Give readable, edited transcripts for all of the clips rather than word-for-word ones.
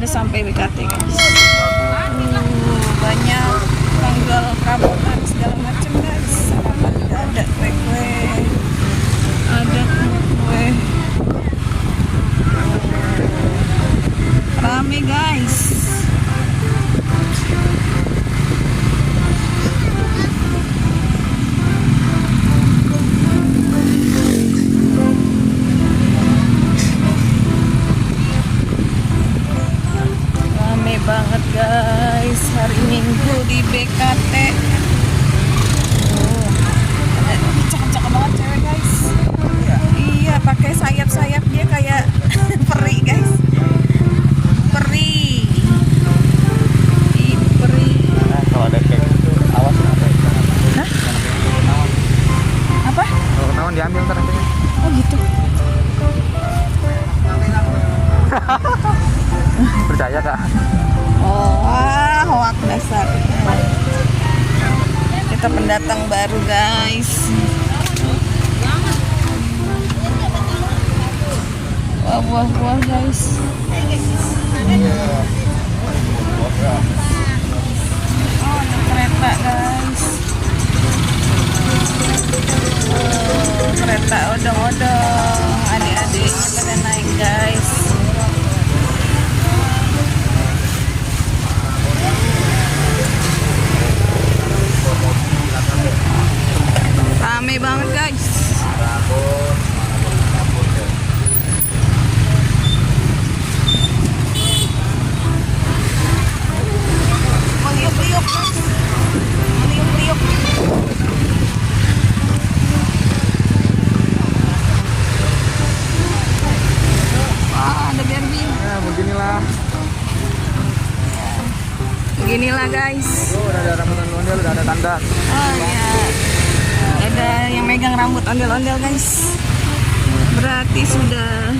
sampai BKT guys. Banyak tanggal perabotan segala macam guys. Sarapan juga ada kue-kue, ada kue. Rame guys. Banget guys, hari Minggu di BKT. Cakep-cakep banget cewek guys. Iya, pakai sayap-sayap dia kayak peri guys. Peri. Peri. Nah, kalau ada kayak gitu, awas apa? Hah? Apa? Kalau ketahuan diambil ntar nanti. Oh gitu. Percaya kak? Oh, hoak dasar. Kita pendatang baru guys. Wah, buah-buah guys. Oh, ada kereta guys. Oh, kereta odong-odong. Adik-adiknya pada naik guys. Rame banget guys. Meliuk-liuk. Meliuk-liuk. Wah, ada Barbie. Ya beginilah. Beginilah guys. Udah ada rambutan ondel, udah ada tanda. Oh ya. Ada yang megang rambut ondel-ondel guys. Berarti sudah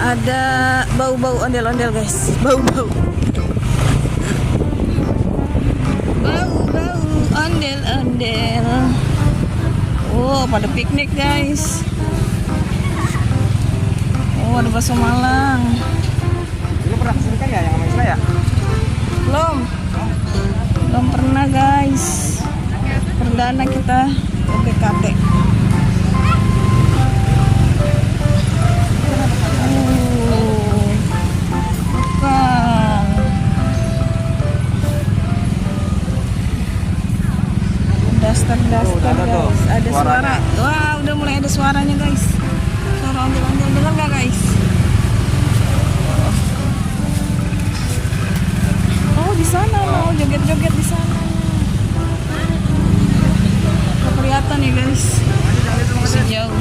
ada bau-bau ondel-ondel guys. Bau-bau. Bau-bau ondel-ondel. Oh, pada piknik guys. Oh, ada bakso Malang. Lu pernah kesini kan ya yang sama Isla ya? Belum pernah guys. Perdana kita ke BKT. Bukan. Daster guys. Ada suara. Wah, udah mulai ada suaranya guys. Suara ondel-ondel, dengar nggak guys? Oh, di sana mau joget-joget di sana. Nggak kelihatan ya guys. Masih jauh.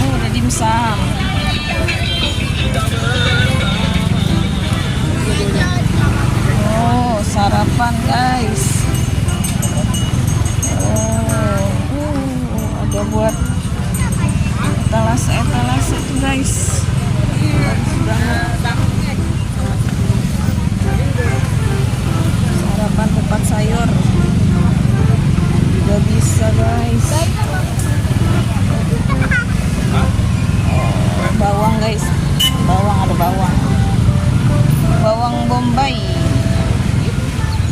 Oh, ada dimsum. Oh, sarapan guys. Oh, ada buat etalase itu guys. Sarapan kupat sayur juga bisa guys. Bawang guys, ada bawang bombay,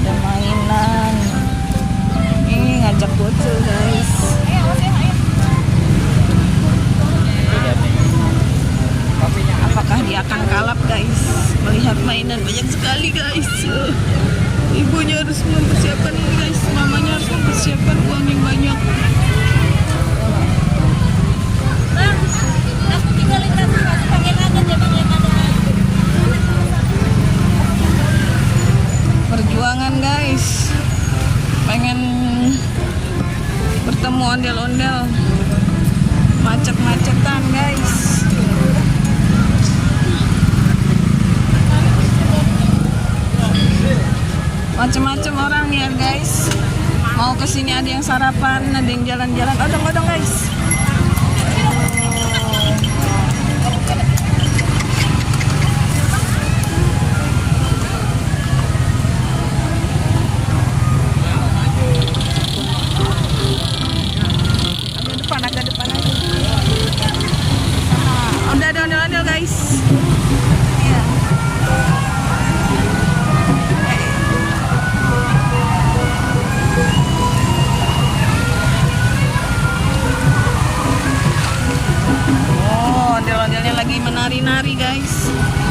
ada mainan. Ini ngajak bocil guys. Apakah dia akan kalap guys? Melihat mainan banyak sekali guys. Ibunya harus mempersiapkan ini guys. Mamanya harus mempersiapkan uang yang banyak. Aku tinggalin kamu pakai nugget ya bang yang ada. Perjuangan guys. Pengen bertemu ondel-ondel. Macet-macetan guys. Macem-macem orang nih guys. Mau kesini ada yang sarapan, ada yang jalan-jalan, odong-odong guys. Agak depan aja. nari-nari guys.